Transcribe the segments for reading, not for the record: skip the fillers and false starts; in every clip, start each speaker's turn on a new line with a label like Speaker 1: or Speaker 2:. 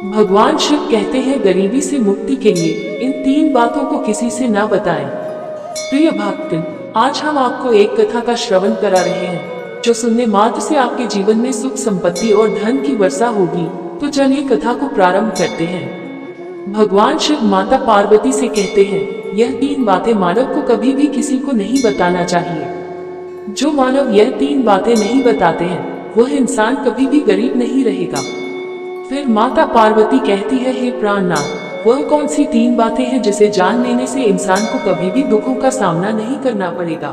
Speaker 1: भगवान शिव कहते हैं गरीबी से मुक्ति के लिए इन 3 बातों को किसी से ना बताएं। प्रिय भक्त, आज हम आपको एक कथा का श्रवण करा रहे हैं जो सुनने मात्र से आपके जीवन में सुख संपत्ति और धन की वर्षा होगी। तो चलिए कथा को प्रारंभ करते हैं। भगवान शिव माता पार्वती से कहते हैं, यह 3 बातें मानव को कभी भी किसी को नहीं बताना चाहिए। जो मानव यह 3 बातें नहीं बताते हैं वह इंसान कभी भी गरीब नहीं रहेगा। फिर माता पार्वती कहती है, हे प्राणनाथ, वह कौन सी 3 बातें हैं जिसे जान लेने से इंसान को कभी भी दुखों का सामना नहीं करना पड़ेगा।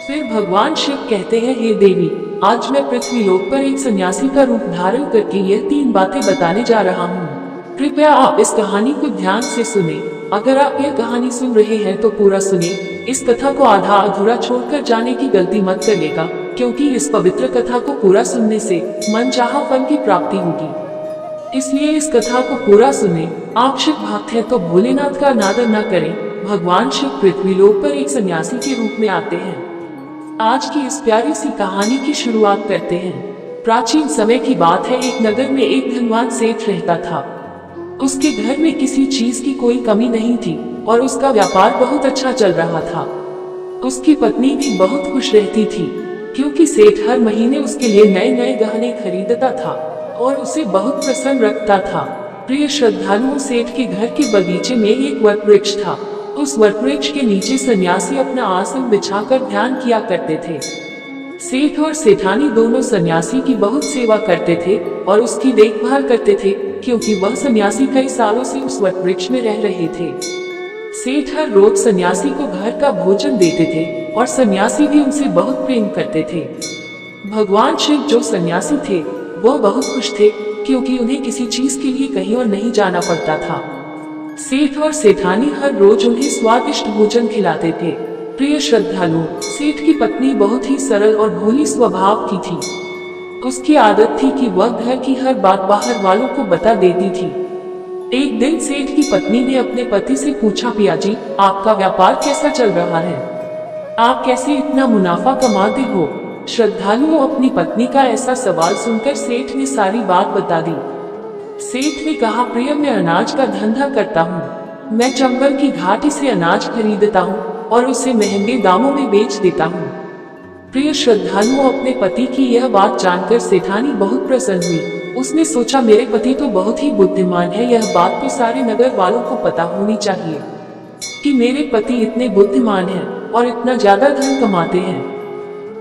Speaker 1: फिर भगवान शिव कहते हैं, हे देवी, आज मैं पृथ्वी लोक पर एक सन्यासी का रूप धारण करके यह 3 बातें बताने जा रहा हूँ। कृपया आप इस कहानी को ध्यान से सुने। अगर आप यह कहानी सुन रहे हैं तो पूरा सुने। इस कथा को आधा अधूरा छोड़कर जाने की गलती मत करिएगा, क्योंकि इस पवित्र कथा को पूरा सुनने से मनचाहा फल की प्राप्ति होगी। इसलिए इस कथा को पूरा सुने। आप शिव भक्त हैं तो भोलेनाथ का अनादर न करें। भगवान शिव पृथ्वी लोक पर एक सन्यासी के रूप में आते हैं। आज की इस प्यारी सी कहानी की शुरुआत करते हैं। प्राचीन समय की बात है। एक नगर में एक धनवान सेठ रहता था। उसके घर में किसी चीज की कोई कमी नहीं थी और उसका व्यापार बहुत अच्छा चल रहा था। उसकी पत्नी भी बहुत खुश रहती थी, क्योंकि सेठ हर महीने उसके लिए नए नए गहने खरीदता था और उसे बहुत प्रसन्न रखता था। प्रिय श्रद्धालुओं, सेठ के घर के बगीचे में एक वट वृक्ष था। उस वट वृक्ष के नीचे सन्यासी अपना आसन बिछाकर ध्यान किया करते थे। सेठ और सेठानी दोनों सन्यासी की बहुत सेवा करते थे और उसकी देखभाल करते थे, क्योंकि वह सन्यासी कई सालों से उस वट वृक्ष में रह रहे थे। सेठ हर रोज सन्यासी को घर का भोजन देते थे और सन्यासी भी उनसे बहुत प्रेम करते थे। भगवान शिव जो सन्यासी थे वह बहुत खुश थे, क्योंकि उन्हें किसी चीज के लिए कहीं और नहीं जाना पड़ता था। सेठ और सेठानी हर रोज उन्हें स्वादिष्ट भोजन खिलाते थे। प्रिय श्रद्धालु, सेठ की पत्नी बहुत ही सरल और भोली स्वभाव की थी। उसकी आदत थी कि वह घर की हर बात बाहर वालों को बता देती थी। एक दिन सेठ की पत्नी ने अपने पति से पूछा, पिया जी, आपका व्यापार कैसा चल रहा है? आप कैसे इतना मुनाफा कमाते हो? श्रद्धालुओं, अपनी पत्नी का ऐसा सवाल सुनकर सेठ ने सारी बात बता दी। सेठ ने कहा, प्रिय, मैं अनाज का धंधा करता हूँ। मैं चंबल की घाटी से अनाज खरीदता हूँ और उसे महंगे दामों में बेच देता हूँ। प्रिय श्रद्धालुओं, अपने पति की यह बात जानकर सेठानी बहुत प्रसन्न हुई। उसने सोचा, मेरे पति तो बहुत ही बुद्धिमान है। यह बात तो सारे नगर वालों को पता होनी चाहिए कि मेरे पति इतने बुद्धिमान हैं और इतना ज्यादा धन कमाते हैं।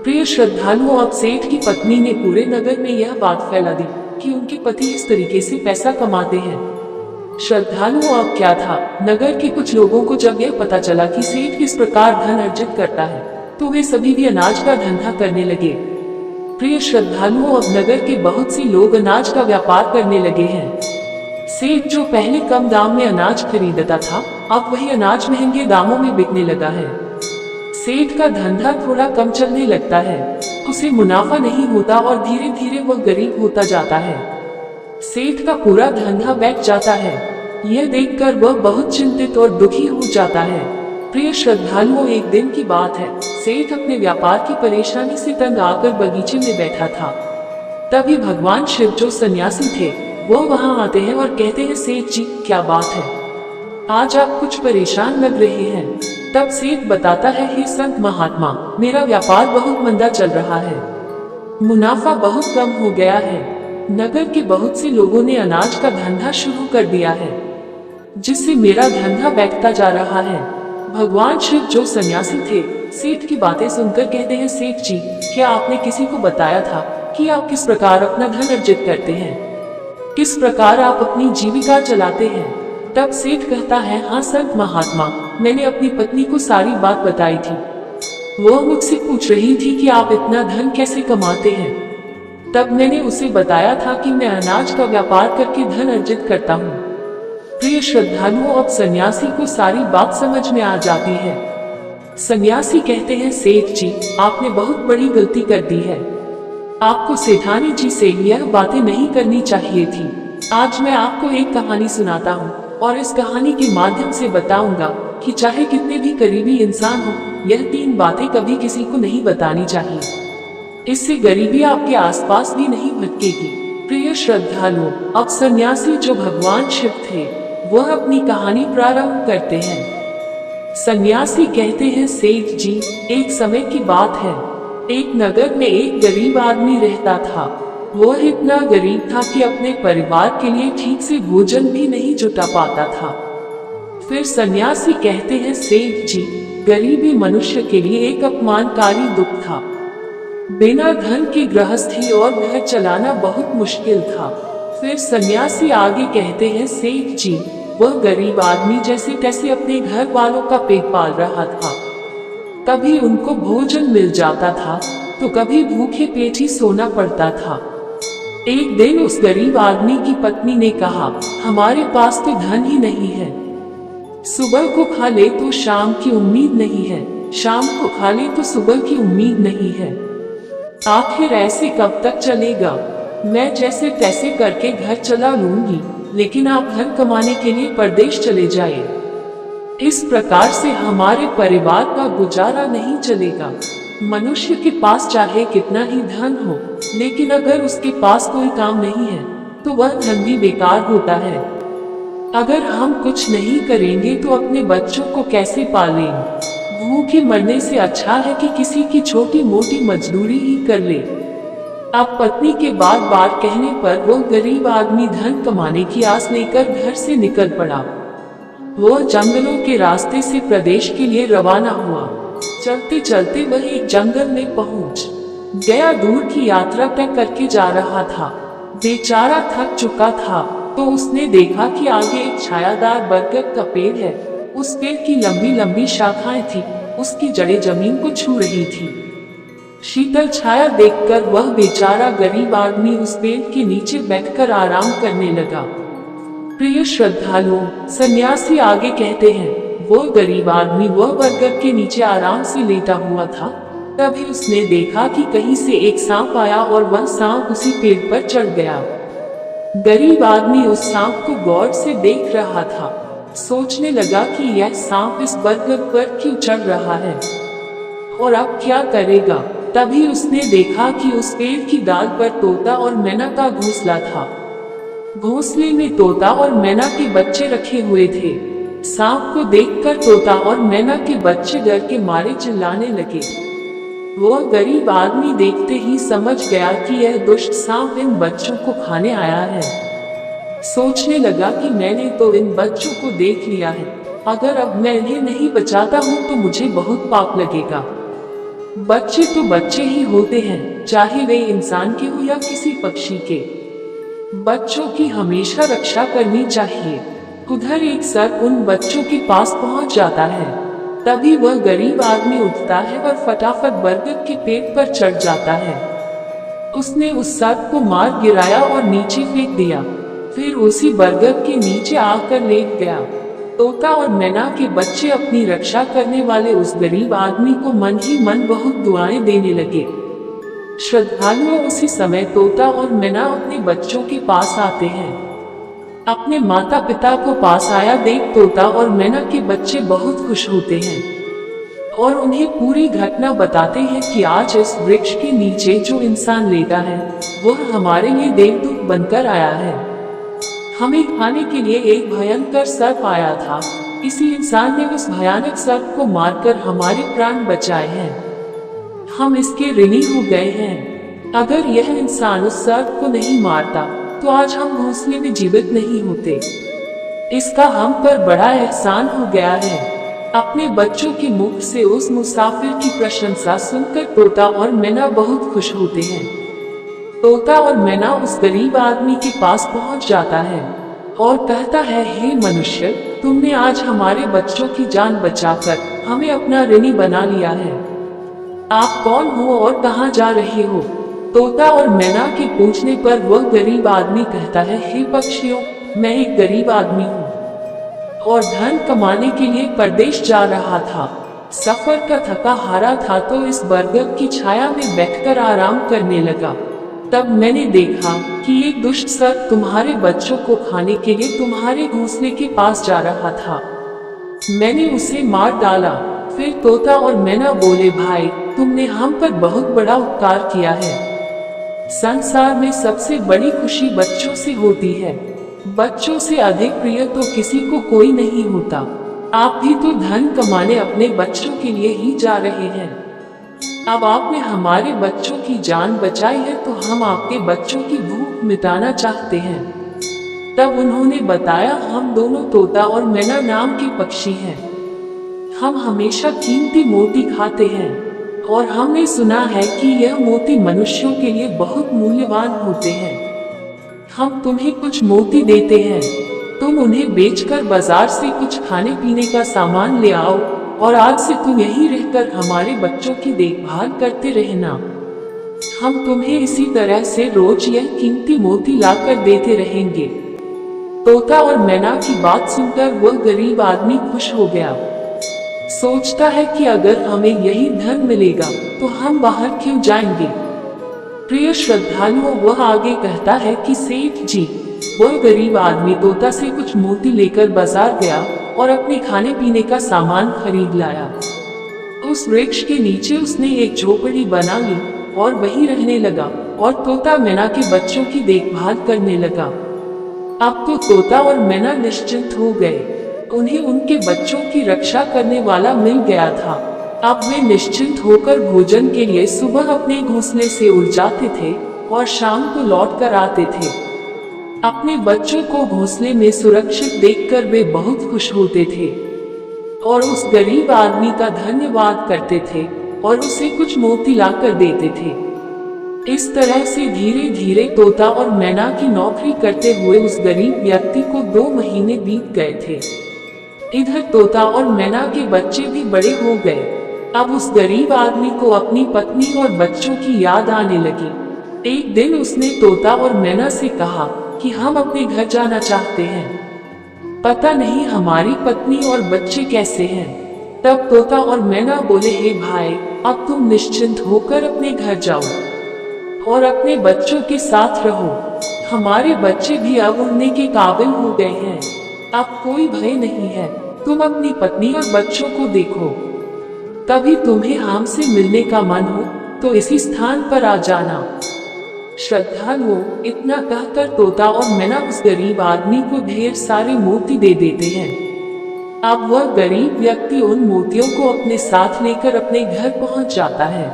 Speaker 1: प्रिय श्रद्धालुओं, अब सेठ की पत्नी ने पूरे नगर में यह बात फैला दी कि उनके पति इस तरीके से पैसा कमाते हैं। श्रद्धालुओं, अब क्या था, नगर के कुछ लोगों को जब यह पता चला कि सेठ किस प्रकार धन अर्जित करता है तो वे सभी भी अनाज का धंधा करने लगे। प्रिय श्रद्धालुओं, अब नगर के बहुत से लोग अनाज का व्यापार करने लगे हैं। सेठ जो पहले कम दाम में अनाज खरीदता था, अब वही अनाज महंगे दामों में बिकने लगा है। सेठ का धंधा थोड़ा कम चलने लगता है, उसे मुनाफा नहीं होता और धीरे धीरे वह गरीब होता जाता है। सेठ का पूरा धंधा बैठ जाता है। यह देखकर वह बहुत चिंतित और दुखी हो जाता है। प्रिय श्रद्धालुओं, एक दिन की बात है। सेठ अपने व्यापार की परेशानी से तंग आकर बगीचे में बैठा था। तभी भगवान शिव जो सन्यासी थे वो वहां आते हैं और कहते हैं, सेठ जी, क्या बात है, आज आप कुछ परेशान लग रहे हैं। तब सेठ बताता है, हे संत महात्मा, मेरा व्यापार बहुत मंदा चल रहा है। मुनाफा बहुत कम हो गया है। नगर के बहुत से लोगों ने अनाज का धंधा शुरू कर दिया है, जिससे मेरा धंधा बैठता जा रहा है। भगवान शिव जो सन्यासी थे सेठ की बातें सुनकर कहते हैं, सेठ जी, क्या आपने किसी को बताया था कि आप किस प्रकार अपना धन अर्जित करते हैं? किस प्रकार आप अपनी जीविका चलाते हैं? तब सेठ कहता है, हाँ संत महात्मा, मैंने अपनी पत्नी को सारी बात बताई थी। वह मुझसे पूछ रही थी कि आप इतना धन कैसे कमाते हैं। तब मैंने उसे बताया था कि मैं अनाज का व्यापार करके धन अर्जित करता हूँ। प्रिय श्रद्धालुओं, अब सन्यासी को सारी बात समझ में आ जाती है। सन्यासी कहते हैं, सेठ जी, आपने बहुत बड़ी गलती कर दी है। आपको सेठानी जी से यह बातें नहीं करनी चाहिए थी। आज मैं आपको एक कहानी सुनाता हूँ और इस कहानी के माध्यम से बताऊंगा कि चाहे कितने भी करीबी इंसान हो, यह 3 बातें कभी किसी को नहीं बतानी चाहिए। इससे गरीबी आपके आसपास भी नहीं भटकेगी। प्रिय श्रद्धालुओं, अब सन्यासी जो भगवान शिव थे वह अपनी कहानी प्रारंभ करते हैं। सन्यासी कहते हैं, सेठ जी, एक समय की बात है। एक नगर में एक गरीब आदमी रहता था। वह इतना गरीब था कि अपने परिवार के लिए ठीक से भोजन भी नहीं जुटा पाता था। फिर सन्यासी कहते हैं, सेठ जी, गरीबी मनुष्य के लिए एक अपमानकारी दुख था। बिना धन की गृहस्थी और घर चलाना बहुत मुश्किल था। फिर सन्यासी आगे कहते हैं, सेठ जी, वह गरीब आदमी जैसे तैसे अपने घर वालों का पेट पाल रहा था। कभी उनको भोजन मिल जाता था तो कभी भूखे पेट ही सोना पड़ता था। एक दिन उस गरीब आदमी की पत्नी ने कहा, हमारे पास तो धन ही नहीं है। सुबह को खा ले तो शाम की उम्मीद नहीं है, शाम को खा ले तो सुबह की उम्मीद नहीं है। आखिर ऐसे कब तक चलेगा? मैं जैसे तैसे करके घर चला लूंगी, लेकिन आप धन कमाने के लिए परदेश चले जाए। इस प्रकार से हमारे परिवार का गुजारा नहीं चलेगा। मनुष्य के पास चाहे कितना ही धन हो, लेकिन अगर उसके पास कोई काम नहीं है तो वह धन भी बेकार होता है। अगर हम कुछ नहीं करेंगे तो अपने बच्चों को कैसे पालेंगे? भूखे मरने से अच्छा है कि किसी की छोटी मोटी मजदूरी ही कर ले। अब पत्नी के बार बार कहने पर वो गरीब आदमी धन कमाने की आस लेकर घर से निकल पड़ा। वो जंगलों के रास्ते से प्रदेश के लिए रवाना हुआ। चलते चलते वह एक जंगल में पहुंच गया। दूर की यात्रा तय करके जा रहा था। बेचारा थक चुका था तो उसने देखा कि आगे एक छायादार बरगद का पेड़ है। उस पेड़ की लंबी लंबी शाखाएं थी, उसकी जड़ें जमीन को छू रही थी। शीतल छाया देखकर वह बेचारा गरीब आदमी उस पेड़ के नीचे बैठकर आराम करने लगा। प्रिय श्रद्धालुओं, सन्यासी आगे कहते हैं, वो गरीब आदमी वह बरगद के नीचे आराम से लेटा हुआ था। तभी उसने देखा कि कहीं से एक सांप आया और वह सांप उसी पेड़ पर चढ़ गया। गरीब आदमी उस सांप को गौर से देख रहा था। सोचने लगा कि यह सांप इस बरगद पर क्यों चढ़ रहा है और अब क्या करेगा। तभी उसने देखा कि उस पेड़ की डाल पर तोता और मैना का घोंसला था। घोंसले में तोता और मैना के बच्चे रखे हुए थे। सांप को देखकर तोता और मैना के बच्चे डर के मारे चिल्लाने लगे। वह गरीब आदमी देखते ही समझ गया कि यह दुष्ट सांप इन बच्चों को खाने आया है। सोचने लगा कि मैंने तो इन बच्चों को देख लिया है, अगर अब मैं इन्हें नहीं बचाता हूँ तो मुझे बहुत पाप लगेगा। बच्चे तो बच्चे ही होते हैं, चाहे वे इंसान के हो या किसी पक्षी के। बच्चों की हमेशा रक्षा करनी चाहिए। उधर एक सर्प उन बच्चों के पास पहुंच जाता है। तभी वह गरीब आदमी उठता है और फटाफट बरगद के पेड़ पर चढ़ जाता है। उसने उस सर्प को मार गिराया और नीचे फेंक दिया। फिर उसी बरगद के नीचे आकर लेट गया। तोता और मैना के बच्चे अपनी रक्षा करने वाले उस गरीब आदमी को मन ही मन बहुत दुआएं देने लगे। श्रद्धालुओं, उसी समय तोता और मैना अपने बच्चों के पास आते हैं। अपने माता पिता को पास आया देख तोता और मैना के बच्चे बहुत खुश होते हैं और उन्हें पूरी घटना बताते हैं कि आज इस वृक्ष के नीचे जो इंसान लेटा है वह हमारे लिए देवदूत बनकर आया है। हमें खाने के लिए एक भयंकर सर्प आया था। इसी इंसान ने उस भयानक सर्प को मारकर हमारे प्राण बचाए हैं। हम इसके ऋणी हो गए हैं। अगर यह इंसान उस सर्प को नहीं मारता तो आज हम घोंसले में जीवित नहीं होते। इसका हम पर बड़ा एहसान हो गया है। अपने बच्चों के मुख से उस मुसाफिर की प्रशंसा सुनकर तोता और मैना बहुत खुश होते हैं। तोता और मैना उस गरीब आदमी के पास पहुंच जाता है और कहता है, हे मनुष्य, तुमने आज हमारे बच्चों की जान बचाकर हमें अपना ऋणी बना लिया है। आप कौन हो और कहां जा रहे हो? तोता और मैना के पूछने पर वह गरीब आदमी कहता है, हे पक्षियों, मैं एक गरीब आदमी हूँ और धन कमाने के लिए परदेश जा रहा था। सफर का थका हारा था तो इस बरगद की छाया में बैठकर आराम करने लगा। तब मैंने देखा कि एक दुष्ट सर्प तुम्हारे बच्चों को खाने के लिए तुम्हारे घोंसले के पास जा रहा था। मैंने उसे मार डाला। फिर तोता और मैना बोले, भाई, तुमने हम पर बहुत बड़ा उपकार किया है। संसार में सबसे बड़ी खुशी बच्चों से होती है। बच्चों से अधिक प्रिय तो किसी को कोई नहीं होता। आप भी तो धन कमाने अपने बच्चों के लिए ही जा रहे हैं। अब आपने हमारे बच्चों की जान बचाई है तो हम आपके बच्चों की भूख मिटाना चाहते हैं। तब उन्होंने बताया, हम दोनों तोता और मैना नाम के पक्षी हैं। हम हमेशा कीमती मोती खाते हैं और हमने सुना है कि यह मोती मनुष्यों के लिए बहुत मूल्यवान होते हैं। हम तुम्हें कुछ मोती देते हैं, तुम उन्हें बेचकर बाजार से कुछ खाने पीने का सामान ले आओ और आज से तुम यहीं रहकर हमारे बच्चों की देखभाल करते रहना। हम तुम्हें इसी तरह से रोज यह कीमती मोती लाकर देते रहेंगे। तोता और मैना की बात सुनकर वह गरीब आदमी खुश हो गया। सोचता है कि अगर हमें यही धन मिलेगा तो हम बाहर क्यों जाएंगे। प्रिय श्रद्धालुओं, वह आगे कहता है कि सेठ जी, वह गरीब आदमी तोता से कुछ मोती लेकर बाजार गया और अपने खाने पीने का सामान खरीद लाया। उस वृक्ष के नीचे उसने एक झोपड़ी बना ली और वहीं रहने लगा और तोता मैना के बच्चों की देखभाल करने लगा। अब तो तोता और मैना निश्चिंत हो गए। उन्हें उनके बच्चों की रक्षा करने वाला मिल गया था। अब वे निश्चिंत होकर भोजन के लिए सुबह अपने घोंसले से उड़ जाते थे और शाम को लौट कर आते थे। अपने बच्चों को घोंसले में सुरक्षित देखकर वे बहुत खुश होते थे और उस गरीब आदमी का धन्यवाद करते थे और उसे कुछ मोती लाकर देते थे। इस तरह से धीरे धीरे तोता और मैना की नौकरी करते हुए उस गरीब व्यक्ति को 2 महीने बीत गए थे। इधर तोता और मैना के बच्चे भी बड़े हो गए। अब उस गरीब आदमी को अपनी पत्नी और बच्चों की याद आने लगी। एक दिन उसने तोता और मैना से कहा कि हम अपने घर जाना चाहते हैं। पता नहीं हमारी पत्नी और बच्चे कैसे हैं। तब तोता और मैना बोले, हे भाई, अब तुम निश्चिंत होकर अपने घर जाओ और अपने बच्चों के साथ रहो। हमारे बच्चे भी अब उड़ने के काबिल हो गए हैं। अब कोई भय नहीं है। तुम अपनी पत्नी और बच्चों को देखो। कभी तुम्हें हमसे मिलने का मन हो तो इसी स्थान पर आ जाना। श्रद्धालुओं, इतना कहकर तोता और मैना उस गरीब आदमी को ढेर सारे मोती दे देते हैं। अब वह गरीब व्यक्ति उन मोतियों को अपने साथ लेकर अपने घर पहुंच जाता है।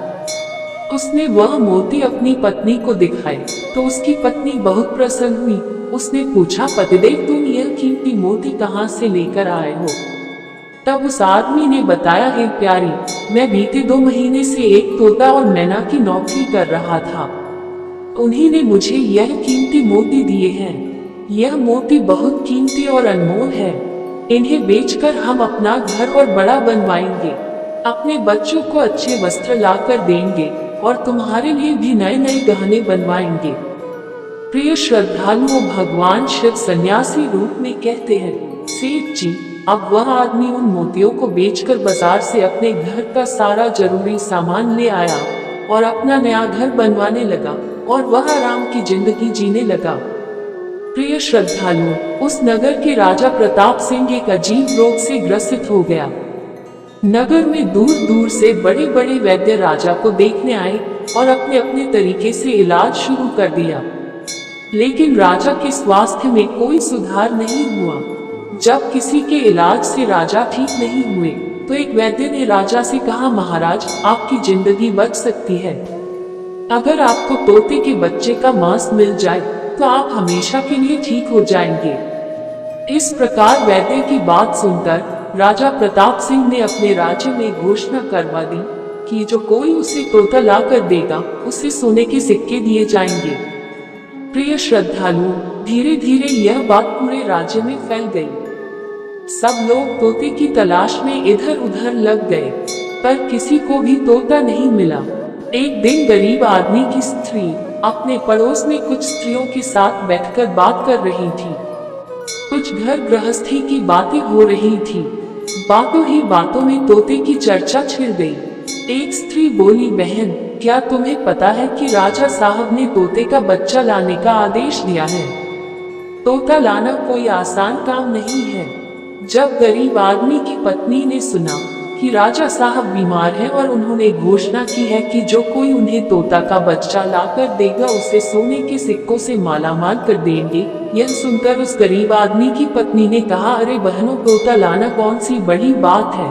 Speaker 1: उसने वह मोती अपनी पत्नी को दिखाए तो उसकी पत्नी बहुत प्रसन्न हुई। उसने पूछा, पतिदेव, तुम यह कीमती मोती कहाँ से लेकर आए हो? तब उस आदमी ने बताया, हे प्यारी, मैं बीते 2 महीने से एक तोता और मैना की नौकरी कर रहा था। उन्हीं ने मुझे यह कीमती मोती दिए हैं। यह मोती बहुत कीमती और अनमोल है। इन्हें बेचकर हम अपना घर और बड़ा बनवाएंगे, अपने बच्चों को अच्छे वस्त्र लाकर देंगे और तुम्हारे लिए भी नए नए गहने बनवाएंगे। प्रिय श्रद्धालुओं, भगवान शिव सन्यासी रूप में कहते हैं, सेठ जी, अब वह आदमी उन मोतियों को बेचकर बाजार से अपने घर का सारा जरूरी सामान ले आया और अपना नया घर बनवाने लगा और वह आराम की जिंदगी जीने लगा। प्रिय श्रद्धालुओं, उस नगर के राजा प्रताप सिंह एक अजीब रोग से ग्रसित हो गया। नगर में दूर दूर से बड़े बड़े वैद्य राजा को देखने आए और अपने अपने तरीके से इलाज शुरू कर दिया, लेकिन राजा के स्वास्थ्य में कोई सुधार नहीं हुआ। जब किसी के इलाज से राजा ठीक नहीं हुए तो एक वैद्य ने राजा से कहा, महाराज, आपकी जिंदगी बच सकती है। अगर आपको तोते के बच्चे का मांस मिल जाए तो आप हमेशा के लिए ठीक हो जाएंगे। इस प्रकार वैद्य की बात सुनकर राजा प्रताप सिंह ने अपने राज्य में घोषणा करवा दी कि जो कोई उसे तोता लाकर देगा उसे सोने के सिक्के दिए जाएंगे। प्रिय श्रद्धालुओं, धीरे धीरे यह बात पूरे राज्य में फैल गई। सब लोग तोते की तलाश में इधर उधर लग गए, पर किसी को भी तोता नहीं मिला। एक दिन गरीब आदमी की स्त्री अपने पड़ोस में कुछ स्त्रियों के साथ बैठकर बात कर रही थी। कुछ घर गृहस्थी की बातें हो रही थी। बातों ही बातों में तोते की चर्चा छिड़ गई। एक स्त्री बोली, बहन, क्या तुम्हें पता है कि राजा साहब ने तोते का बच्चा लाने का आदेश दिया है? तोता लाना कोई आसान काम नहीं है। जब गरीब आदमी की पत्नी ने सुना कि राजा साहब बीमार हैं और उन्होंने घोषणा की है कि जो कोई उन्हें तोता का बच्चा लाकर देगा उसे सोने के सिक्कों से मालामाल कर देंगे। यह सुनकर उस गरीब आदमी की पत्नी ने कहा, अरे बहनों, तोता लाना कौन सी बड़ी बात है।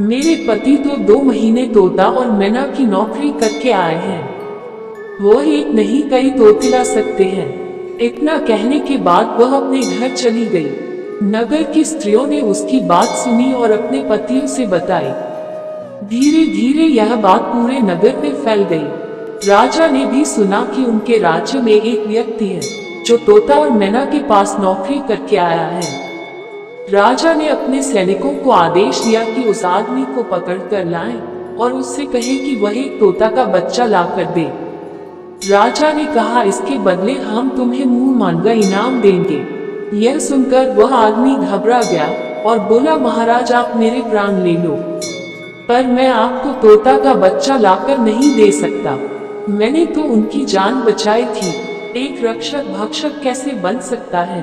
Speaker 1: मेरे पति तो 2 महीने तोता और मैना की नौकरी करके आए हैं, वो एक नहीं कई तोते ला सकते हैं। इतना कहने के बाद वह अपने घर चली गई। नगर की स्त्रियों ने उसकी बात सुनी और अपने पतियों से बताई। धीरे धीरे यह बात पूरे नगर में फैल गई। राजा ने भी सुना कि उनके राज्य में एक व्यक्ति है जो तोता और मैना के पास नौकरी करके आया है। राजा ने अपने सैनिकों को आदेश दिया कि उस आदमी को पकड़ कर लाएं और उससे कहे कि वह एक तोता का बच्चा ला कर दे। राजा ने कहा, इसके बदले हम तुम्हें मुंह मांगा इनाम देंगे। यह सुनकर वह आदमी घबरा गया और बोला, महाराज आप मेरे प्राण ले लो, पर मैं आपको तोता का बच्चा लाकर नहीं दे सकता। मैंने तो उनकी जान बचाई थी। एक रक्षक भक्षक कैसे बन सकता है।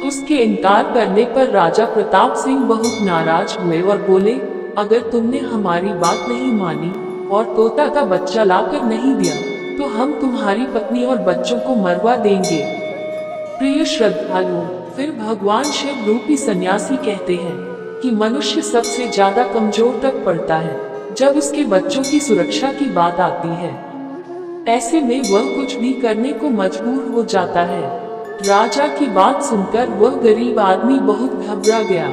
Speaker 1: उसके इनकार करने पर राजा प्रताप सिंह बहुत नाराज हुए और बोले, अगर तुमने हमारी बात नहीं मानी और तोता का बच्चा लाकर नहीं दिया तो हम तुम्हारी पत्नी और बच्चों को मरवा देंगे। प्रिय श्रद्धालुओं, फिर भगवान शिव रूपी सन्यासी कहते हैं कि मनुष्य सबसे ज्यादा कमजोर तक पड़ता है जब उसके बच्चों की सुरक्षा की बात आती है। ऐसे में वह कुछ भी करने को मजबूर हो जाता है। राजा की बात सुनकर वह गरीब आदमी बहुत घबरा गया।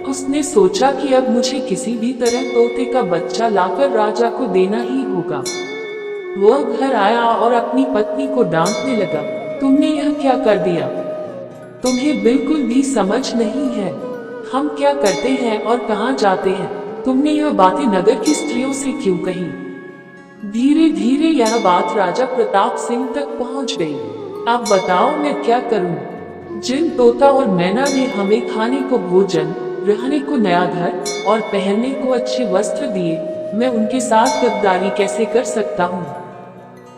Speaker 1: उसने सोचा कि अब मुझे किसी भी तरह तोते का बच्चा लाकर राजा को देना ही होगा। वह घर आया और अपनी पत्नी को डांटने लगा, तुमने यह क्या कर दिया। तुम्हें बिल्कुल भी समझ नहीं है हम क्या करते हैं और कहाँ जाते हैं। तुमने यह बातें नगर की स्त्रियों से क्यों कही। धीरे धीरे यह बात राजा प्रताप सिंह तक पहुंच गई। अब बताओ मैं क्या करूं। जिन तोता और मैना ने हमें खाने को भोजन, रहने को नया घर और पहनने को अच्छे वस्त्र दिए, मैं उनके साथ गद्दारी कैसे कर सकता हूँ।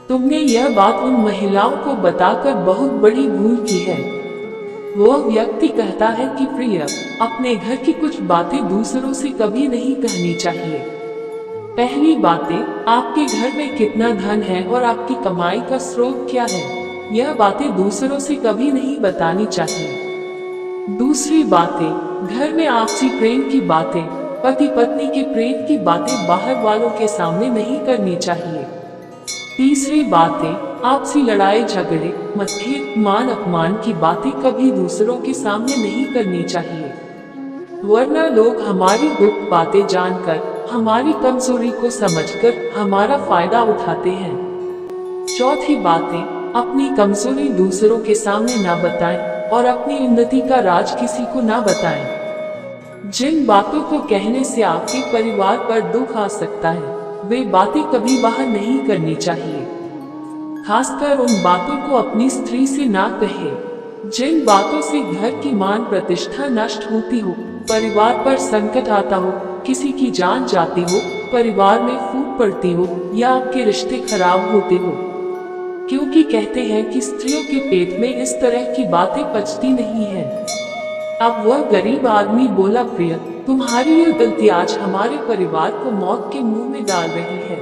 Speaker 1: तुमने यह बात उन महिलाओं को बताकर बहुत बड़ी भूल की है। वह व्यक्ति कहता है कि प्रिय, अपने घर की कुछ बातें दूसरों से कभी नहीं कहनी चाहिए। पहली बातें, आपके घर में कितना धन है और आपकी कमाई का स्रोत क्या है, यह बातें दूसरों से कभी नहीं बतानी चाहिए। दूसरी बातें, घर में आपसी प्रेम की बातें, पति पत्नी के प्रेम की बातें बाहर वालों के सामने नहीं करनी चाहिए। तीसरी बातें, आपसी लड़ाई झगड़े, मतभेद, मान अपमान की बातें कभी दूसरों के सामने नहीं करनी चाहिए, वरना लोग हमारी गुप्त बातें जानकर, हमारी कमजोरी को समझकर हमारा फायदा उठाते हैं। चौथी बातें, अपनी कमजोरी दूसरों के सामने ना बताएं और अपनी उन्नति का राज किसी को ना बताएं। जिन बातों को कहने से आपके परिवार पर दुख आ सकता है, वे बातें कभी बाहर नहीं करनी चाहिए। खासकर उन बातों को अपनी स्त्री से ना कहे। जिन बातों से घर की मान प्रतिष्ठा नष्ट होती हो, परिवार पर संकट आता हो, किसी की जान जाती हो, परिवार में फूट पड़ती हो या आपके रिश्ते खराब होते हो। क्योंकि कहते हैं कि स्त्रियों के पेट में इस तरह की बातें पचती नहीं है। अब वह गरीब आदमी बोला, प्रिय, तुम्हारी यह गलती आज हमारे परिवार को मौत के मुंह में डाल रही है।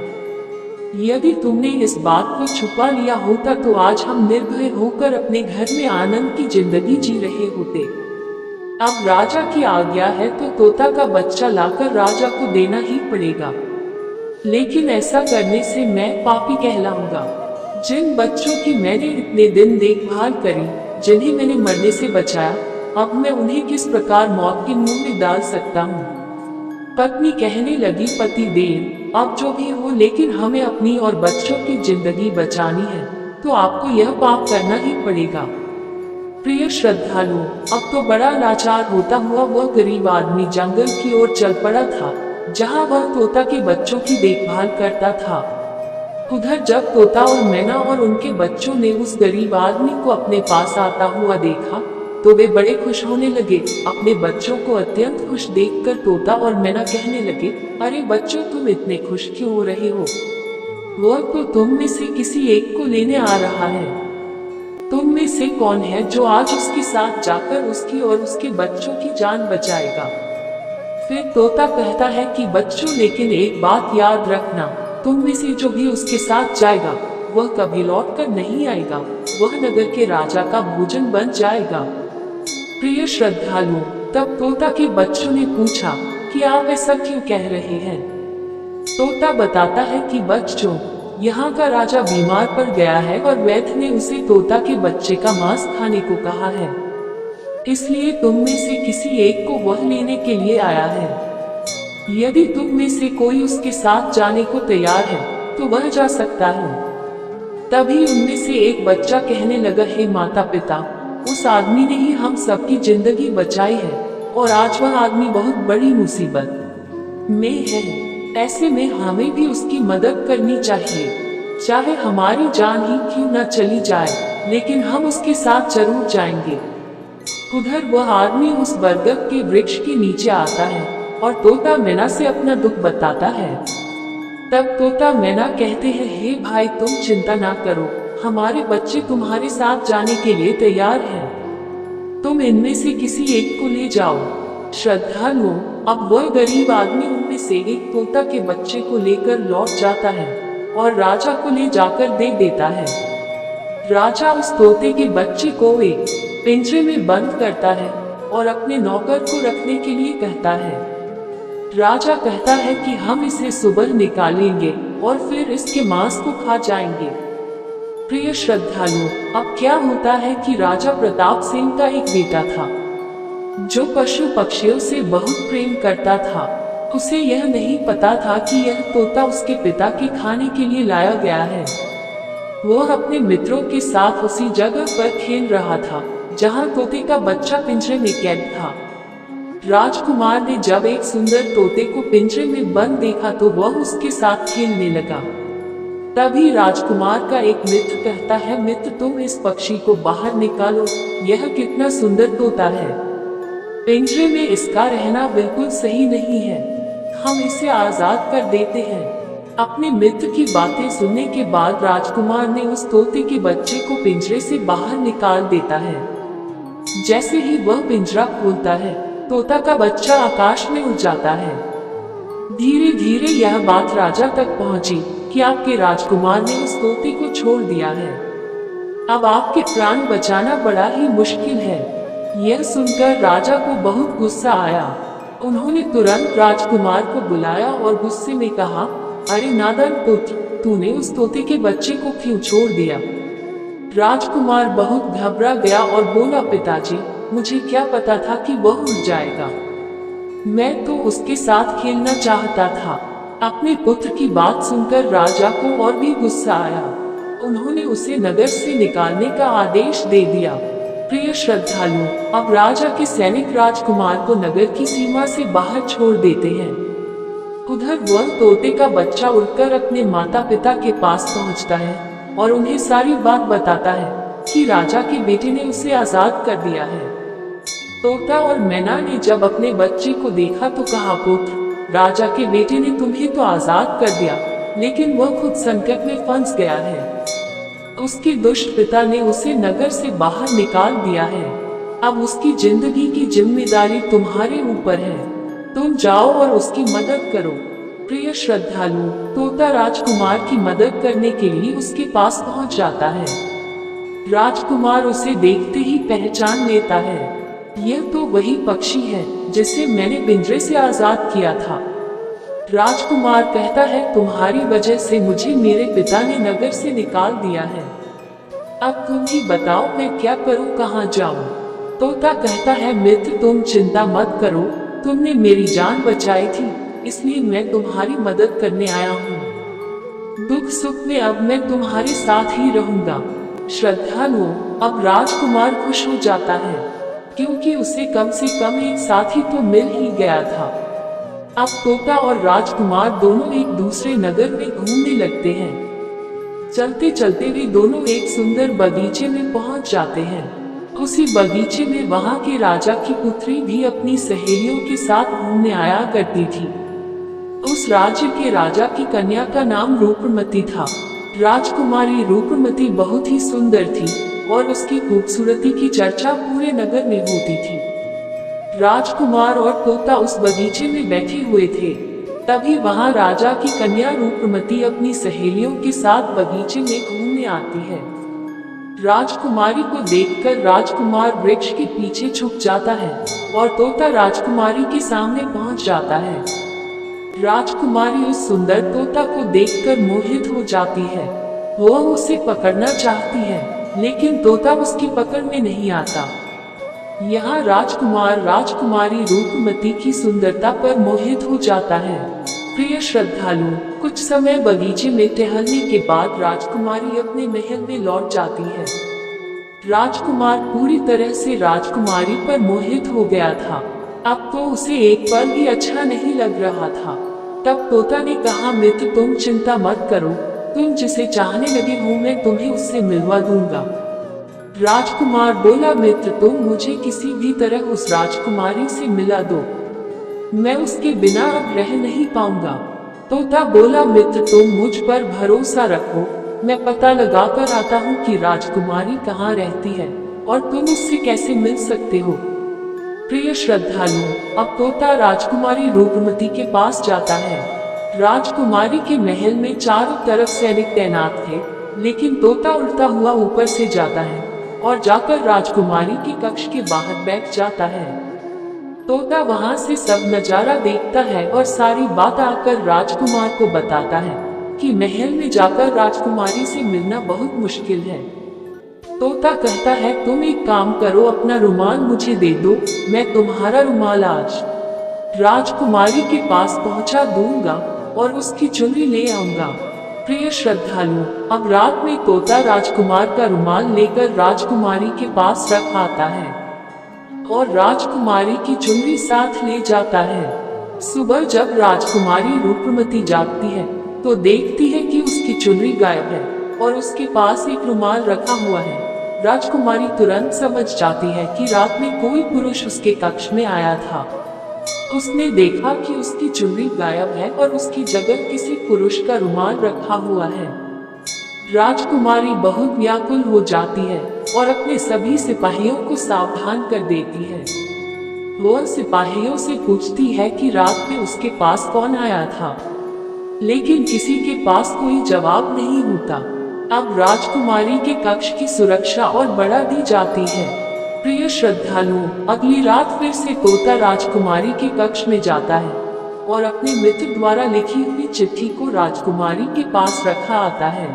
Speaker 1: यदि तुमने इस बात को छुपा लिया होता तो आज हम निर्भय होकर अपने घर में आनंद की जिंदगी जी रहे होते। अब राजा की आज्ञा है तो तोता का बच्चा लाकर राजा को देना ही पड़ेगा, लेकिन ऐसा करने से मैं पापी कहलाऊंगा। जिन बच्चों की मैंने इतने दिन देखभाल करी, जिन्हें मैंने मरने से बचाया, अब मैं उन्हें किस प्रकार मौत के मुंह में डाल सकता हूँ। पत्नी कहने लगी, पति देव, अब जो भी हो, लेकिन हमें अपनी और बच्चों की जिंदगी बचानी है तो आपको यह पाप करना ही पड़ेगा। प्रिय श्रद्धालुओं, अब तो बड़ा लाचार होता हुआ वह गरीब आदमी जंगल की ओर चल पड़ा था, जहाँ वह तोता के बच्चों की देखभाल करता था। उधर जब तोता और मैना और उनके बच्चों ने उस गरीब आदमी को अपने पास आता हुआ देखा तो वे बड़े खुश होने लगे। अपने बच्चों को अत्यंत खुश देखकर तोता और मैना कहने लगे, अरे बच्चों, तुम इतने खुश क्यों हो रहे हो। वह तो तुम में से किसी एक को लेने आ रहा है। तुम में से कौन है जो आज उसके साथ जाकर उसकी और उसके बच्चों की जान बचाएगा। फिर तोता कहता है कि बच्चों, लेकिन एक बात याद रखना, तुम में से जो भी उसके साथ जाएगा वह कभी लौट कर नहीं आएगा, वह नगर के राजा का भोजन बन जाएगा। प्रिय श्रद्धालुओं, तब तोता के बच्चों ने पूछा कि आप ऐसा क्यों कह रहे हैं। तोता बताता है कि बच्चों, यहाँ का राजा बीमार पड़ गया है और वैद्य ने उसे तोता के बच्चे का मांस खाने को कहा है, इसलिए तुम में से किसी एक को वह लेने के लिए आया है। यदि तुम में से कोई उसके साथ जाने को तैयार है तो वह जा सकता है। तभी उनमें से एक बच्चा कहने लगा, हे माता पिता, उस आदमी ने ही हम सबकी जिंदगी बचाई है और आज वह आदमी बहुत बड़ी मुसीबत में है। ऐसे में हमें भी उसकी मदद करनी चाहिए, चाहे हमारी जान ही क्यों न चली जाए, लेकिन हम उसके साथ जरूर जाएंगे। उधर वह आदमी उस बरगद के वृक्ष के नीचे आता है और तोता मैना से अपना दुख बताता है। तब तोता मैना कहते हैं, हे भाई, तुम चिंता ना करो, हमारे बच्चे तुम्हारे साथ जाने के लिए तैयार हैं। तुम इनमें से किसी एक को ले जाओ। श्रद्धालुओं, अब वह गरीब आदमी उनमें से एक तोता के बच्चे को लेकर लौट जाता है और राजा को ले जाकर दे देता है। राजा उस तोते के बच्चे को एक पिंजरे में बंद करता है और अपने नौकर को रखने के लिए कहता है। राजा कहता है कि हम इसे सुबह निकालेंगे और फिर इसके मांस को खा जाएंगे। प्रिय श्रद्धालुओं, अब क्या होता है कि राजा प्रताप सिंह का एक बेटा था जो पशु पक्षियों से बहुत प्रेम करता था। उसे यह नहीं पता था कि यह तोता उसके पिता के खाने के लिए लाया गया है। वह अपने मित्रों के साथ उसी जगह पर खेल रहा था जहां तोते का बच्चा पिंजरे में कैद था। राजकुमार ने जब एक सुंदर तोते को पिंजरे में बंद देखा तो वह उसके साथ खेलने लगा। तभी राजकुमार का एक मित्र कहता है, मित्र, तुम इस पक्षी को बाहर निकालो, यह कितना सुंदर तोता है। पिंजरे में इसका रहना बिल्कुल सही नहीं है, हम इसे आजाद कर देते हैं। अपने मित्र की बातें सुनने के बाद राजकुमार ने उस तोते के बच्चे को पिंजरे से बाहर निकाल देता है। जैसे ही वह पिंजरा खोलता है, तोता का बच्चा आकाश में उड़ जाता है। धीरे धीरे यह बात राजा तक पहुंची कि आपके राजकुमार ने उस तोते को छोड़ दिया है। अब आपके प्राण बचाना बड़ा ही मुश्किल है। यह सुनकर राजा को बहुत गुस्सा आया। उन्होंने तुरंत राजकुमार को बुलाया और गुस्से में कहा, अरे नादान पुत्र, तूने उस तोते के बच्चे को क्यों छोड़ दिया। राजकुमार बहुत घबरा गया और बोला, पिताजी, मुझे क्या पता था कि वह उड़ जाएगा, मैं तो उसके साथ खेलना चाहता था। अपने पुत्र की बात सुनकर राजा को और भी गुस्सा आया। उन्होंने उसे नगर से निकालने का आदेश दे दिया। प्रिय श्रद्धालुओं, अब राजा के सैनिक राजकुमार को नगर की सीमा से बाहर छोड़ देते हैं। उधर वह तोते का बच्चा उड़कर अपने माता पिता के पास पहुंचता है और उन्हें सारी बात बताता है कि राजा के बेटे ने उसे आजाद कर दिया है। तोता और मैना ने जब अपने बच्चे को देखा तो कहा, पुत्र, राजा के बेटे ने तुम्हें तो आजाद कर दिया, लेकिन वह खुद संकट में फंस गया है। उसके दुष्ट पिता ने उसे नगर से बाहर निकाल दिया है। अब उसकी जिंदगी की जिम्मेदारी तुम्हारे ऊपर है। तुम जाओ और उसकी मदद करो। प्रिय श्रद्धालुओं, तोता राजकुमार की मदद करने के लिए उसके पास पहुंच जाता है। राजकुमार उसे देखते ही पहचान लेता है। यह तो वही पक्षी है जिसे मैंने पिंजरे से आजाद किया था। राजकुमार कहता है, तुम्हारी वजह से मुझे मेरे पिता ने नगर से निकाल दिया है। अब तुम ही बताओ, मैं क्या करूं, कहां जाऊं। तोता कहता है, मित्र, तुम चिंता मत करो, तुमने मेरी जान बचाई थी, इसलिए मैं तुम्हारी मदद करने आया हूँ। दुख सुख में अब मैं तुम्हारे साथ ही रहूंगा। श्रद्धालुओं, अब राजकुमार खुश हो जाता है क्योंकि उसे कम से कम एक साथी तो मिल ही गया था। अब तोता और राजकुमार दोनों एक दूसरे नगर में घूमने लगते हैं। चलते चलते वे दोनों एक सुंदर बगीचे में पहुंच जाते हैं। उसी बगीचे में वहां के राजा की पुत्री भी अपनी सहेलियों के साथ घूमने आया करती थी। उस राज्य के राजा की कन्या का नाम रूपमती था। राजकुमारी रूपमती बहुत ही सुंदर थी और उसकी खूबसूरती की चर्चा पूरे नगर में होती थी। राजकुमार और तोता उस बगीचे में बैठे हुए थे। तभी वहां राजा की कन्या रूपमती अपनी सहेलियों के साथ बगीचे में घूमने आती है। राजकुमारी को देखकर राजकुमार वृक्ष के पीछे छुप जाता है और तोता राजकुमारी के सामने पहुंच जाता है। राजकुमारी उस सुंदर तोता को देखकर मोहित हो जाती है। वह उसे पकड़ना चाहती है, लेकिन तोता उसकी पकड़ में नहीं आता। यहाँ राजकुमार राजकुमारी रूपमती की सुंदरता पर मोहित हो जाता है। प्रिय श्रद्धालु, कुछ समय बगीचे में टहलने के बाद राजकुमारी अपने महल में लौट जाती है। राजकुमार पूरी तरह से राजकुमारी पर मोहित हो गया था। अब तो उसे एक पल भी अच्छा नहीं लग रहा था। तब तोता ने कहा, मित्र तुम चिंता मत करो, तुम जिसे चाहने लगे हो मैं तुम्हें उससे मिलवा दूंगा। राजकुमार बोला, मित्र तुम मुझे किसी भी तरह उस राजकुमारी से मिला दो, मैं उसके बिना अब रह नहीं पाऊंगा। तोता बोला, मित्र तुम मुझ पर भरोसा रखो, मैं पता लगा कर आता हूँ कि राजकुमारी कहाँ रहती है और तुम उससे कैसे मिल सकते हो। प्रिय श्रद्धालु, अब तोता राजकुमारी रूपमती के पास जाता है। राजकुमारी के महल में चारों तरफ सैनिक तैनात थे, लेकिन तोता उड़ता हुआ ऊपर से जाता है और जाकर राजकुमारी के कक्ष के बाहर बैठ जाता है। तोता वहां से सब नजारा देखता है और सारी बात आकर राजकुमार को बताता है कि महल में जाकर राजकुमारी से मिलना बहुत मुश्किल है। तोता कहता है, तुम एक काम करो, अपना रुमाल मुझे दे दो, मैं तुम्हारा रुमाल आज राजकुमारी के पास पहुंचा दूंगा और उसकी चुनरी ले आऊंगा। प्रिय श्रद्धालु, अब रात में तोता राजकुमार का रुमाल लेकर राजकुमारी के पास रख आता है और राजकुमारी की चुनरी साथ ले जाता है। सुबह जब राजकुमारी रूपमती जागती है तो देखती है कि उसकी चुनरी गायब है और उसके पास एक रुमाल रखा हुआ है। राजकुमारी तुरंत समझ जाती है कि रात में कोई पुरुष उसके कक्ष में आया था। उसने देखा कि उसकी चुनरी गायब है और उसकी जगह किसी पुरुष का रुमाल रखा हुआ है। राजकुमारी बहुत व्याकुल हो जाती है और अपने सभी सिपाहियों को सावधान कर देती है। वह सिपाहियों से पूछती है कि रात में उसके पास कौन आया था, लेकिन किसी के पास कोई जवाब नहीं होता। अब राजकुमारी के कक्ष की सुरक्षा और बढ़ा दी जाती है। प्रिय श्रद्धालुओं, अगली रात फिर से तोता राजकुमारी के कक्ष में जाता है और अपने मित्र द्वारा लिखी हुई चिट्ठी को राजकुमारी के पास रखा आता है।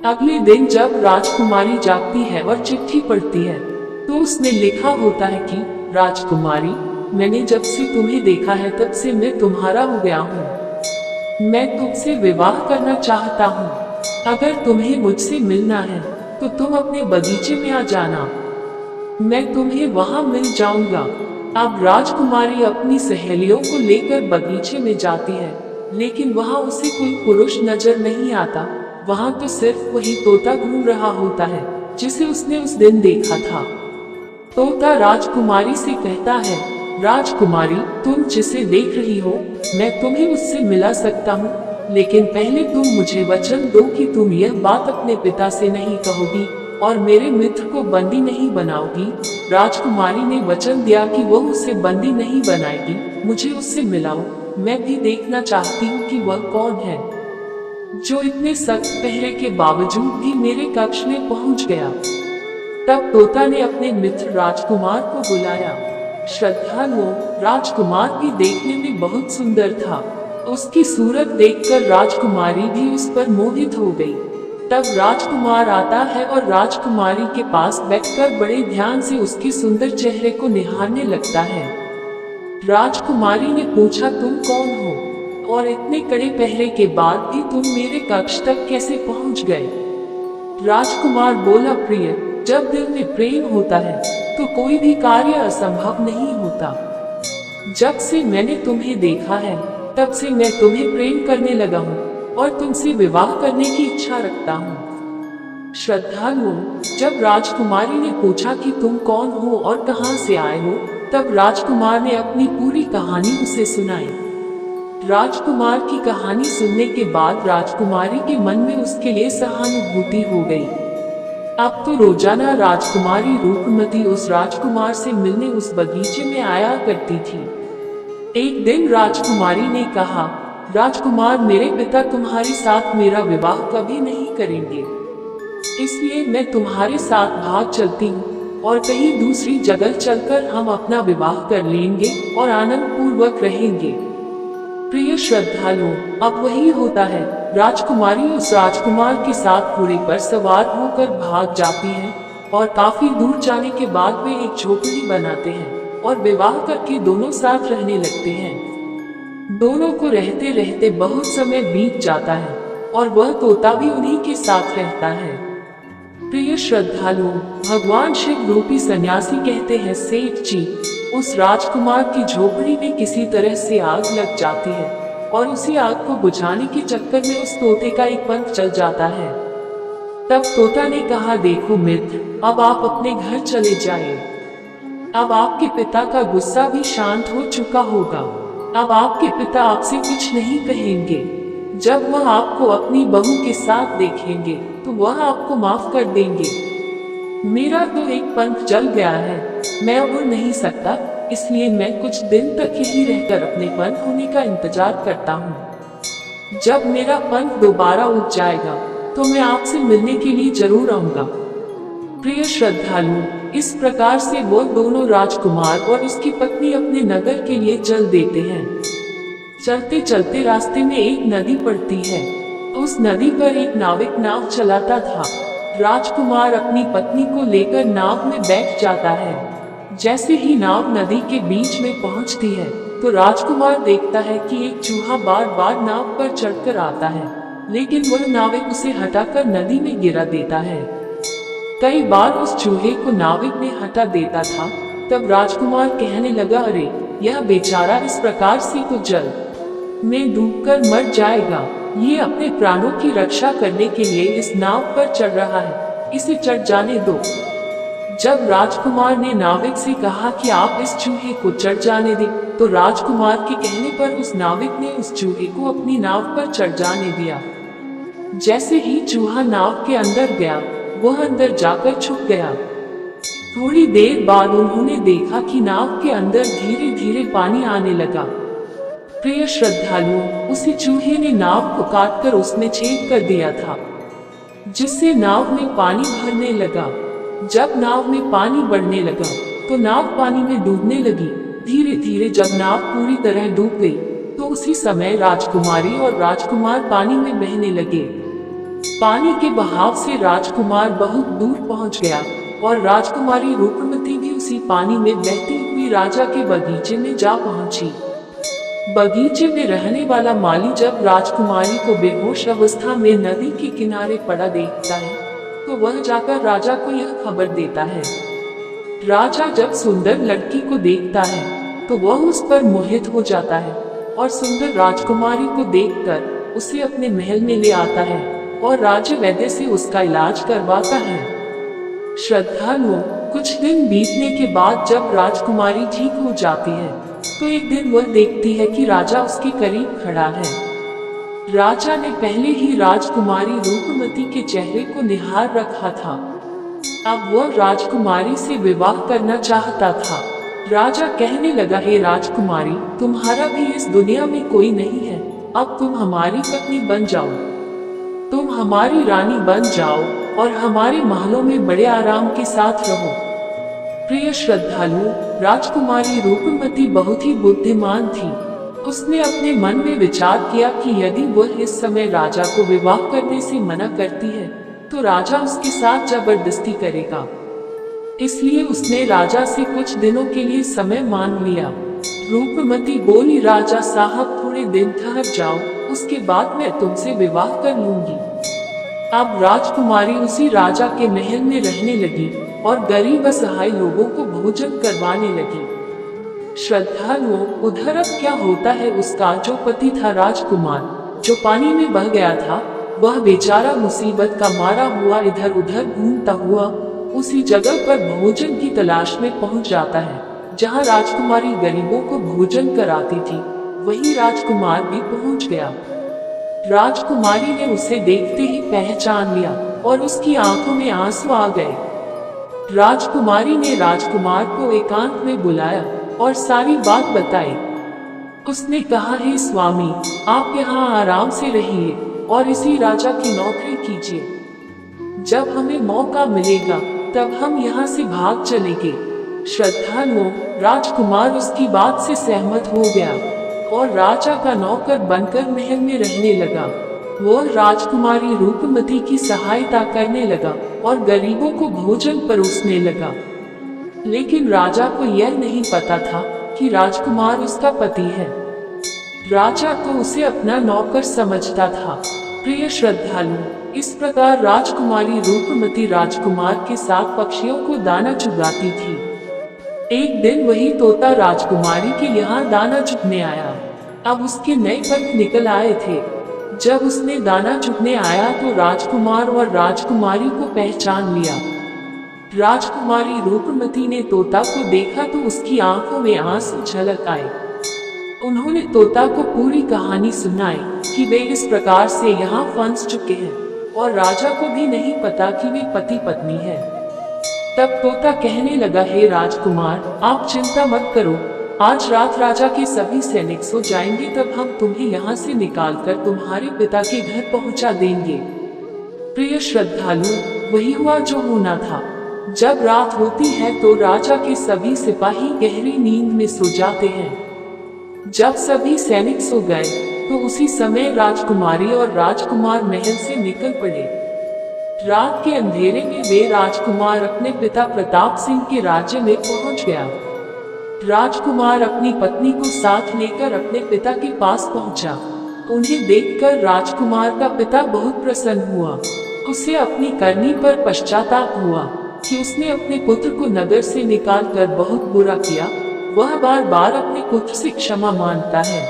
Speaker 1: अगले दिन जब राजकुमारी जागती है और चिट्ठी पढ़ती है तो उसमें लिखा होता है कि राजकुमारी, मैंने जब से तुम्हें देखा है तब से मैं तुम्हारा हो गया हूँ। मैं तुमसे विवाह करना चाहता हूँ। अगर तुम्हें मुझसे मिलना है तो तुम अपने बगीचे में आ जाना, मैं तुम्हें वहां मिल जाऊंगा। अब राजकुमारी अपनी सहेलियों को लेकर बगीचे में जाती है, लेकिन वहां उसे कोई पुरुष नजर नहीं आता। वहां तो सिर्फ वही तोता घूम रहा होता है जिसे उसने उस दिन देखा था। तोता राजकुमारी से कहता है, राजकुमारी, तुम जिसे देख रही हो मैं तुम्हें उससे मिला सकता हूँ, लेकिन पहले तुम मुझे वचन दो कि तुम यह बात अपने पिता से नहीं कहोगी और मेरे मित्र को बंदी नहीं बनाओगी। राजकुमारी ने वचन दिया कि वह उसे बंदी नहीं बनाएगी। मुझे उससे मिलाओ, मैं भी देखना चाहती हूँ कि वह कौन है जो इतने सख्त पहरे के बावजूद भी मेरे कक्ष में पहुंच गया। तब तोता ने अपने मित्र राजकुमार को बुलाया। श्रद्धालुओं, राजकुमार भी देखने में बहुत सुंदर था। उसकी सूरत देखकर राजकुमारी भी उस पर मोहित हो गई। तब राजकुमार आता है और राजकुमारी के पास बैठकर बड़े ध्यान से उसके सुंदर चेहरे को निहारने लगता है। राजकुमारी ने पूछा, तुम कौन हो और इतने कड़े पहरे के बाद भी तुम मेरे कक्ष तक कैसे पहुंच गए? राजकुमार बोला, प्रिय, जब दिल में प्रेम होता है तो कोई भी कार्य असंभव नहीं होता। जब से मैंने तुम्हें देखा है तब से मैं तुम्हें प्रेम करने लगा हूँ और तुमसे विवाह करने की इच्छा रखता हूँ। श्रद्धालुओं, जब राजकुमारी ने पूछा कि तुम कौन हो और कहां से आए हो, तब राजकुमार ने अपनी पूरी कहानी उसे सुनाई। राजकुमार की कहानी सुनने के बाद राजकुमारी के मन में उसके लिए सहानुभूति हो गई। अब तो रोजाना राजकुमारी रूपमती उस राजकुमार से मिलने उस बगीचे में आया करती थी। एक दिन राजकुमारी ने कहा, राजकुमार, मेरे पिता तुम्हारे साथ मेरा विवाह कभी नहीं करेंगे, इसलिए मैं तुम्हारे साथ भाग चलती हूँ और कहीं दूसरी जगह चलकर हम अपना विवाह कर लेंगे और आनंद पूर्वक रहेंगे। प्रिय श्रद्धालुओं, अब वही होता है। राजकुमारी उस राजकुमार के साथ घोड़े पर सवार होकर भाग जाती है और काफी दूर जाने के बाद वे एक झोपड़ी बनाते हैं और विवाह करके दोनों साथ रहने लगते हैं। दोनों को रहते रहते बहुत समय बीत जाता है और वह तोता भी उन्हीं के साथ रहता है। प्रिय श्रद्धालुओं, भगवान शिव रूपी सन्यासी कहते हैं, सेठ जी, उस राजकुमार की झोपड़ी में किसी तरह से आग लग जाती है और उसी आग को बुझाने के चक्कर में उस तोते का एक पंख जल जाता है। तब तोता ने कहा, देखो मित्र, अब आप अपने घर चले जाइए। अब आपके पिता का गुस्सा भी शांत हो चुका होगा। अब आपके पिता आपसे कुछ नहीं कहेंगे। जब वह आपको अपनी बहू के साथ देखेंगे तो वह आपको माफ कर देंगे। मेरा तो एक पंख जल गया है, मैं उड़ नहीं सकता, इसलिए मैं कुछ दिन तक यही रहकर अपने पंख होने का इंतजार करता हूँ। जब मेरा पंख दोबारा उड़ जाएगा तो मैं आपसे मिलने के लिए जरूर आऊंगा। प्रिय श्रद्धालु, इस प्रकार से वो दोनों राजकुमार और उसकी पत्नी अपने नगर के लिए चल देते हैं। चलते चलते रास्ते में एक नदी पड़ती है। उस नदी पर एक नाविक नाव चलाता था। राजकुमार अपनी पत्नी को लेकर नाव में बैठ जाता है। जैसे ही नाव नदी के बीच में पहुंचती है तो राजकुमार देखता है कि एक चूहा बार बार नाव पर चढ़कर आता है, लेकिन वह नाविक उसे हटाकर नदी में गिरा देता है। कई बार उस चूहे को नाविक ने हटा देता था। तब राजकुमार कहने लगा, अरे यह बेचारा इस प्रकार से तो जल में डूबकर मर जाएगा। ये अपने प्राणों की रक्षा करने के लिए इस नाव पर चढ़ रहा है, इसे चढ़ जाने दो। जब राजकुमार ने नाविक से कहा कि आप इस चूहे को चढ़ जाने दें, तो राजकुमार के कहने पर उस नाविक ने उस चूहे को अपनी नाव पर चढ़ जाने दिया। जैसे ही चूहा नाव के अंदर गया, वह अंदर जाकर छुप गया। थोड़ी देर बाद उन्होंने देखा कि नाव के अंदर धीरे धीरे पानी आने लगा। प्रिय श्रद्धालुओं, उसी चूहे ने नाव को काटकर उसमें छेद कर दिया था, जिससे नाव में पानी भरने लगा। जब नाव में पानी बढ़ने लगा तो नाव पानी में डूबने लगी। धीरे धीरे जब नाव पूरी तरह डूब गई तो उसी समय राजकुमारी और राजकुमार पानी में बहने लगे। पानी के बहाव से राजकुमार बहुत दूर पहुंच गया और राजकुमारी रूपमती भी उसी पानी में बहती हुई राजा के बगीचे में जा पहुंची। बगीचे में रहने वाला माली जब राजकुमारी को बेहोश अवस्था में नदी के किनारे पड़ा देखता है तो वह जाकर राजा को यह खबर देता है। राजा जब सुंदर लड़की को देखता है तो वह उस पर मोहित हो जाता है और सुंदर राजकुमारी को देखकर उसे अपने महल में ले आता है और राज वैद्य से उसका इलाज करवाता है। श्रद्धालुओं, कुछ दिन बीतने के बाद जब राजकुमारी ठीक हो जाती है तो एक दिन वह देखती है कि राजा उसके करीब खड़ा है। राजा ने पहले ही राजकुमारी रूपमती के चेहरे को निहार रखा था। अब वह राजकुमारी से विवाह करना चाहता था। राजा कहने लगा, हे राजकुमारी, तुम्हारा भी इस दुनिया में कोई नहीं है, अब तुम हमारी पत्नी बन जाओ। तुम हमारी रानी बन जाओ और हमारे महलों में बड़े आराम के साथ रहो। प्रिय श्रद्धालुओं, राजकुमारी रूपमती बहुत ही बुद्धिमान थी। उसने अपने मन में विचार किया कि यदि वह इस समय राजा को विवाह करने से मना करती है तो राजा उसके साथ जबरदस्ती करेगा। इसलिए उसने राजा से कुछ दिनों के लिए समय मांग लिया। रूपमती बोली, राजा साहब, थोड़े दिन ठहर जाओ, उसके बाद मैं तुमसे विवाह कर लूंगी। अब राजकुमारी उसी राजा के महल में रहने लगी और गरीब असहाय लोगों को भोजन करवाने लगी। श्रद्धालुओं, उधर अब क्या होता है, उसका जो पति था राजकुमार, जो पानी में बह गया था, वह बेचारा मुसीबत का मारा हुआ इधर उधर घूमता हुआ उसी जगह पर भोजन की तलाश में पहुंच जाता है जहां राजकुमारी गरीबों को भोजन कराती थी। वहीं राजकुमार भी पहुंच गया। राजकुमारी ने उसे देखते ही पहचान लिया और उसकी आंखों में आंसू आ गए। राजकुमारी ने राजकुमार को एकांत में बुलाया और सारी बात बताई। उसने कहा, हे स्वामी, आप यहाँ आराम से रहिए और इसी राजा की नौकरी कीजिए। जब हमें मौका मिलेगा तब हम यहाँ से भाग चलेंगे। श्रद्धालुओं, राजकुमार उसकी बात से सहमत हो गया और राजा का नौकर बनकर महल में रहने लगा। वो राजकुमारी रूपमती की सहायता करने लगा और गरीबों को भोजन परोसने लगा। लेकिन राजा को यह नहीं पता था कि राजकुमार उसका पति है। राजा तो उसे अपना नौकर समझता था। प्रिय श्रद्धालु, इस प्रकार राजकुमारी रूपमती राजकुमार के साथ पक्षियों को दाना चुगाती थी। एक दिन वही तोता राजकुमारी के यहाँ दाना चुगने आया। अब उसके नए पंख निकल आए थे। जब उसने दाना चुगने आया तो राजकुमार और राजकुमारी को पहचान लिया। राजकुमारी रूपमती ने तोता को देखा तो उसकी आंखों में आंसू झलक आए। उन्होंने तोता को पूरी कहानी सुनाई कि वे इस प्रकार से यहाँ फंस चुके हैं और राजा को भी नहीं पता कि वे पति पत्नी हैं। तब तोता कहने लगा, हे राजकुमार, आप चिंता मत करो। आज रात राजा के सभी सैनिक सो जाएंगे, तब हम तुम्हें यहाँ से निकालकर तुम्हारे पिता के घर पहुँचा देंगे। प्रिय श्रद्धालु, वही हुआ जो होना था। जब रात होती है तो राजा के सभी सिपाही गहरी नींद में सो जाते हैं। जब सभी सैनिक सो गए तो उसी समय राजकुमारी और राजकुमार महल से निकल पड़े। रात के अंधेरे में वे राजकुमार अपने पिता प्रताप सिंह के राज्य में पहुंच गया। राजकुमार अपनी पत्नी को साथ लेकर अपने पिता के पास पहुंचा। उन्हें देखकर राजकुमार का पिता बहुत प्रसन्न हुआ। उसे अपनी करनी पर पश्चाताप हुआ कि उसने अपने पुत्र को नगर से निकालकर बहुत बुरा किया। वह बार बार अपने पुत्र से क्षमा मांगता है।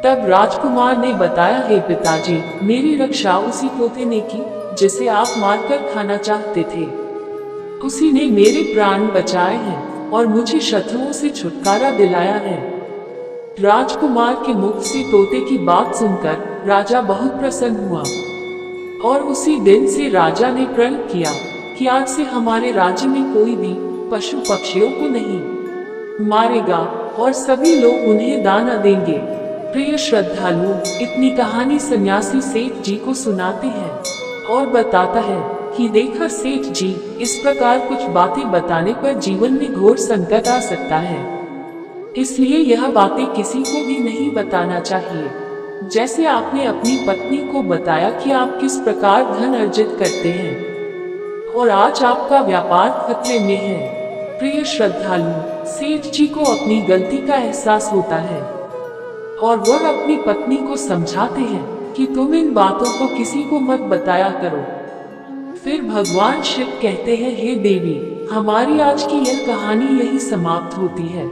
Speaker 1: तब राजकुमार ने बताया, हे पिताजी, मेरी रक्षा उसी तोते ने की जिसे आप मारकर खाना चाहते थे। उसी ने मेरे प्राण बचाए हैं और मुझे शत्रुओं से छुटकारा दिलाया है। राजकुमार के मुख से तोते की बात सुनकर राजा बहुत प्रसन्न हुआ और उसी दिन से राजा ने प्रण किया कि आज से हमारे राज्य में कोई भी पशु पक्षियों को नहीं मारेगा और सभी लोग उन्हें दाना देंगे। प्रिय श्रद्धालु, इतनी कहानी सन्यासी सेठ जी को सुनाते हैं और बताता है कि देखा सेठ जी, इस प्रकार कुछ बातें बताने पर जीवन में घोर संकट आ सकता है, इसलिए यह बातें किसी को भी नहीं बताना चाहिए। जैसे आपने अपनी पत्नी को बताया कि आप किस प्रकार धन अर्जित करते हैं और आज आपका व्यापार खतरे में है। प्रिय श्रद्धालु, सेठ जी को अपनी गलती का एहसास होता है और वह अपनी पत्नी को समझाते हैं कि तुम इन बातों को किसी को मत बताया करो। फिर भगवान शिव कहते हैं, हे देवी, हमारी आज की यह कहानी यही समाप्त होती है।